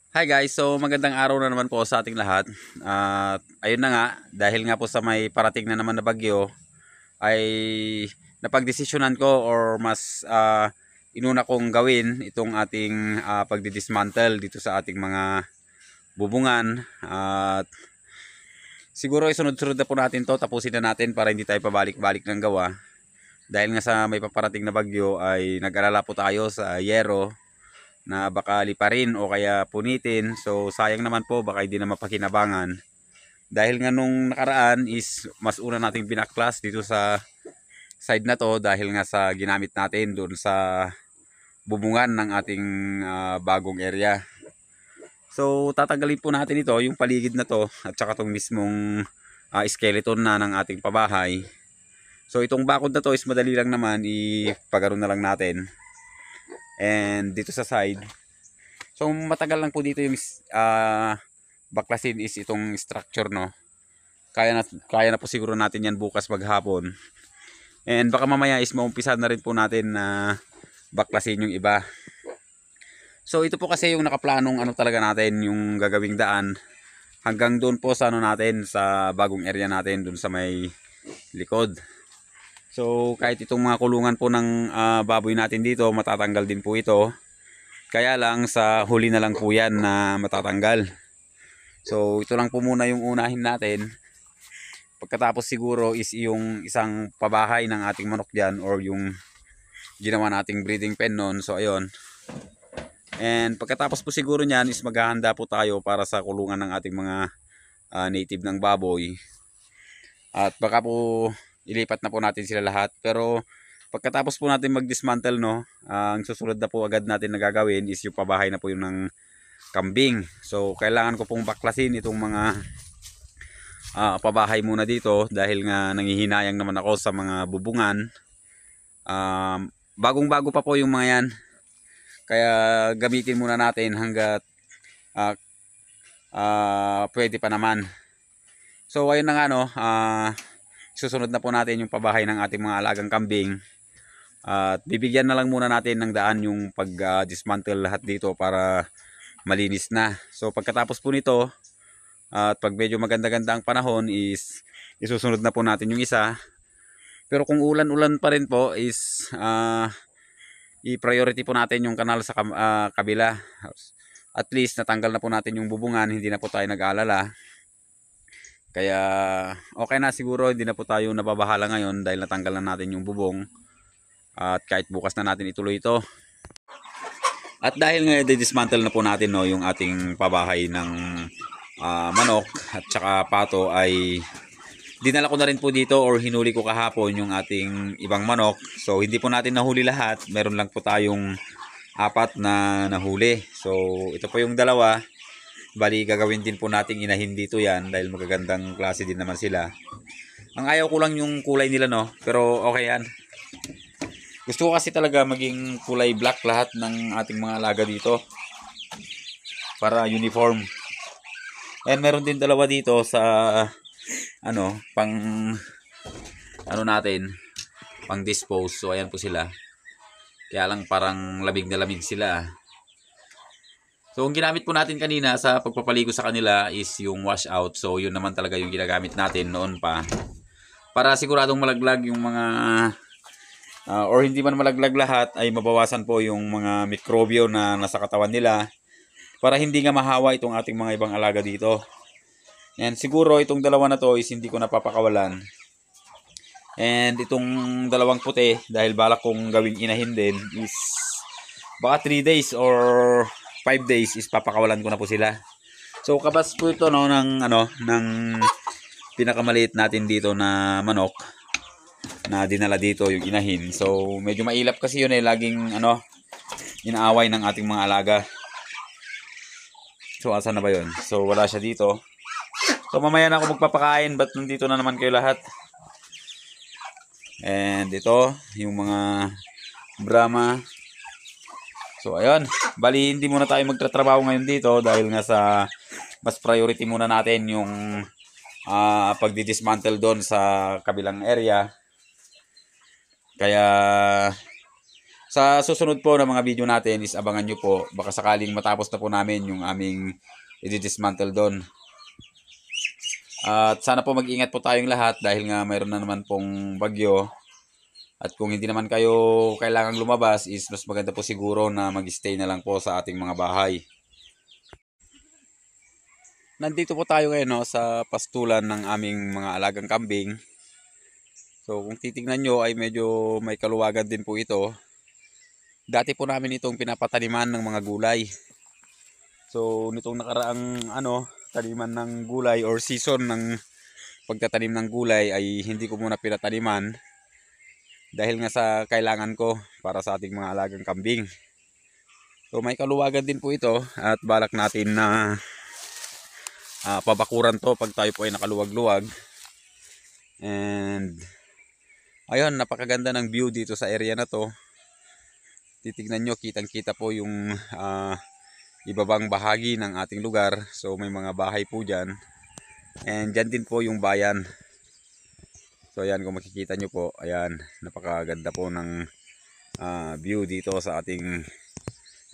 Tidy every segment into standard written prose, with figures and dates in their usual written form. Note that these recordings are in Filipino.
Hi guys, so magandang araw na naman po sa ating lahat. At ayun na nga, dahil nga po sa may parating na naman na bagyo, ay napagdesisyonan ko or mas inuna kong gawin itong ating pagdidismantle dito sa ating mga bubungan. At siguro isunod-sunod na po natin to, tapusin na natin para hindi tayo pabalik-balik ng gawa. Dahil nga sa may paparating na bagyo ay nag-alala po tayo sa yero na baka liparin o kaya punitin. So sayang naman po, baka hindi na mapakinabangan. Dahil nga nung nakaraan is mas una nating binaklas dito sa side na to dahil nga sa ginamit natin doon sa bubungan ng ating bagong area. So tatanggalin po natin ito, yung paligid na to at saka tong mismong skeleton na ng ating pabahay. So itong bakod na to is madali lang naman, ipagano na lang natin. And dito sa side, so matagal lang po dito yung baklasin is itong structure, no. Kaya na po siguro natin yan bukas maghapon. And baka mamaya is maumpisa na rin po natin na baklasin yung iba. So ito po kasi yung nakaplanong ano talaga natin, yung gagawing daan hanggang doon po sa ano natin, sa bagong area natin doon sa may likod. So kahit itong mga kulungan po ng baboy natin dito, matatanggal din po ito. Kaya lang sa huli na lang po yan na matatanggal. So ito lang po muna yung unahin natin. Pagkatapos siguro is yung isang pabahay ng ating manok dyan, or yung ginawa nating breeding pen nun. So ayun. And pagkatapos po siguro nyan is maghahanda po tayo para sa kulungan ng ating mga native ng baboy. At baka po ilipat na po natin sila lahat. Pero pagkatapos po natin mag-dismantle, no, ang susunod na po agad natin na gagawin is yung pabahay na po yung ng kambing. So kailangan ko pong baklasin itong mga pabahay muna dito dahil nga nangihinayang naman ako sa mga bubungan. Bagong bago pa po yung mga yan, kaya gamitin muna natin hanggat pwede pa naman. So ayun na nga, no, susunod na po natin yung pabahay ng ating mga alagang kambing. At bibigyan na lang muna natin ng daan yung pag-dismantle lahat dito para malinis na. So pagkatapos po nito, at pag medyo maganda-ganda ang panahon is isusunod na po natin yung isa. Pero kung ulan-ulan pa rin po is i-priority po natin yung kanal sa kabila. At least natanggal na po natin yung bubungan, hindi na po tayo nag-aalala. Kaya okay na siguro, hindi na po tayo nababahala ngayon dahil natanggal na natin yung bubong. At kahit bukas na natin ituloy ito. At dahil nga dismantle na po natin, no, yung ating pabahay ng manok at saka pato, ay dinala ko na rin po dito or hinuli ko kahapon yung ating ibang manok. So hindi po natin nahuli lahat, meron lang po tayong 4 na nahuli. So ito po yung dalawa. Bali gagawin din po nating inahin dito yan dahil magagandang klase din naman sila. Ang ayaw ko lang yung kulay nila, no, pero okay yan. Gusto ko kasi talaga maging kulay black lahat ng ating mga alaga dito para uniform. And meron din dalawa dito sa pang natin, pang dispose. So ayan po sila. Kaya lang parang labig na labig sila. So ang ginamit po natin kanina sa pagpapaligo sa kanila is yung wash out. So yun naman talaga yung ginagamit natin noon pa. Para siguradong malaglag yung mga or hindi man malaglag lahat, ay mabawasan po yung mga mikrobyo na nasa katawan nila para hindi nga mahawa itong ating mga ibang alaga dito. And siguro itong dalawa na to is hindi ko napapakawalan. And itong dalawang puti, dahil balak kong gawing inahin din, is baka 3 days or 5 days is papakawalan ko na po sila. So kabas po ito, no, ng pinakamaliit natin dito na manok na dinala dito, yung inahin. So medyo mailap kasi yun, laging inaaway ng ating mga alaga. So asan na ba yun? So wala siya dito. So mamaya na ako magpapakain, but nandito na naman kayo lahat. And ito yung mga Brahma. So ayun, bali hindi muna tayo magtatrabaho ngayon dito dahil nga sa mas priority muna natin yung pagdi-dismantle doon sa kabilang area. Kaya Sa susunod po ng mga video natin is abangan nyo po. Baka sakaling matapos na po namin yung aming i-dismantle doon. At sana po mag-ingat po tayong lahat dahil nga mayroon na naman pong bagyo. At kung hindi naman kayo kailangang lumabas is mas maganda po siguro na mag-stay na lang po sa ating mga bahay. Nandito po tayo ngayon no, sa pastulan ng aming mga alagang kambing. So kung titignan nyo ay medyo may kaluwagan din po ito. Dati po namin itong pinapataniman ng mga gulay. So nitong nakaraang taniman ng gulay or season ng pagtatanim ng gulay ay hindi ko muna pinataniman. Dahil nga sa kailangan ko para sa ating mga alagang kambing. So may kaluwagan din po ito at balak natin na pabakuran to pag tayo po ay nakaluwag-luwag. And ayun, napakaganda ng view dito sa area na to. Titignan nyo, kitang-kita po yung ibabang bahagi ng ating lugar. So may mga bahay po dyan. And dyan din po yung bayan. So ayan, kung makikita nyo po, ayan, napakaganda po ng view dito sa ating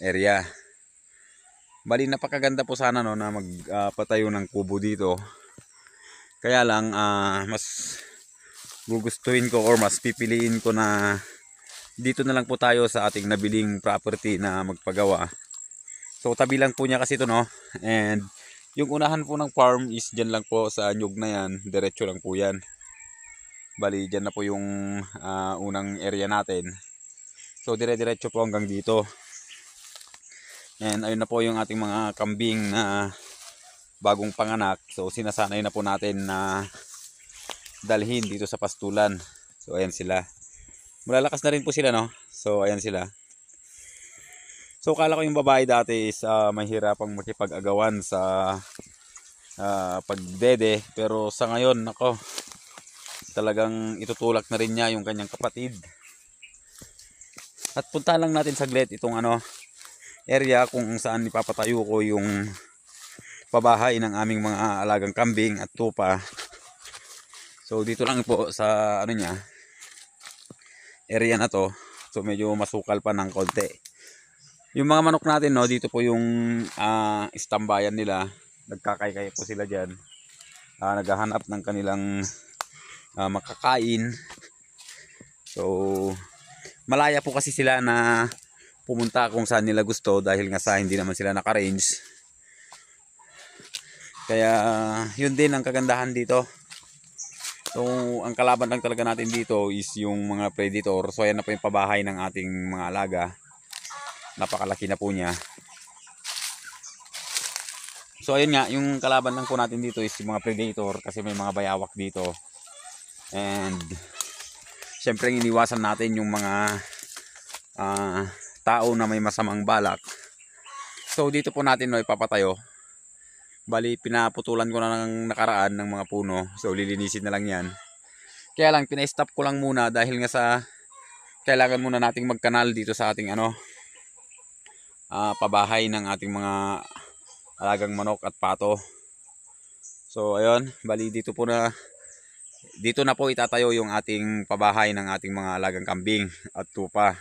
area. Bali napakaganda po sana no, na magpatayo ng kubo dito. Kaya lang mas gugustuhin ko or mas pipiliin ko na dito na lang po tayo sa ating nabiling property na magpagawa. So tabi lang po niya kasi ito no. And yung unahan po ng farm is dyan lang po sa nyug na yan. Diretso lang po yan. Bali dyan na po yung unang area natin. So dire-diretso po hanggang dito. And ayun na po yung ating mga kambing na bagong panganak. So sinasanay na po natin na dalhin dito sa pastulan. So ayan sila. Malalakas na rin po sila no. So ayan sila. So kala ko yung babae dati is mahirapang makipag-agawan sa pagdede. Pero sa ngayon nako, talagang itutulak na rin niya yung kanyang kapatid. At punta lang natin saglit itong area kung saan ipapatayo ko yung pabahay ng aming mga alagang kambing at tupa. So dito lang po sa niya, area na to. So medyo masukal pa ng konti. Yung mga manok natin no, dito po yung istambayan nila. Nagkakaykay po sila diyan. Naghahanap ng kanilang makakain. So malaya po kasi sila na pumunta kung saan nila gusto dahil nga sa hindi naman sila naka-range. Kaya yun din ang kagandahan dito. So ang kalaban lang talaga natin dito is yung mga predator. So ayan na po yung pabahay ng ating mga alaga. Napakalaki na po niya. So ayun nga, yung kalaban lang po natin dito is yung mga predator kasi may mga bayawak dito. And syempre iniwasan natin yung mga tao na may masamang balak. So dito po natin ipapatayo. Bali pinaputulan ko na ng nakaraan ng mga puno. So lilinisin na lang yan. Kaya lang pina-stop ko lang muna dahil nga sa kailangan muna nating magkanal dito sa ating pabahay ng ating mga alagang manok at pato. So ayun, bali dito na po itatayo yung ating pabahay ng ating mga alagang kambing at tupa.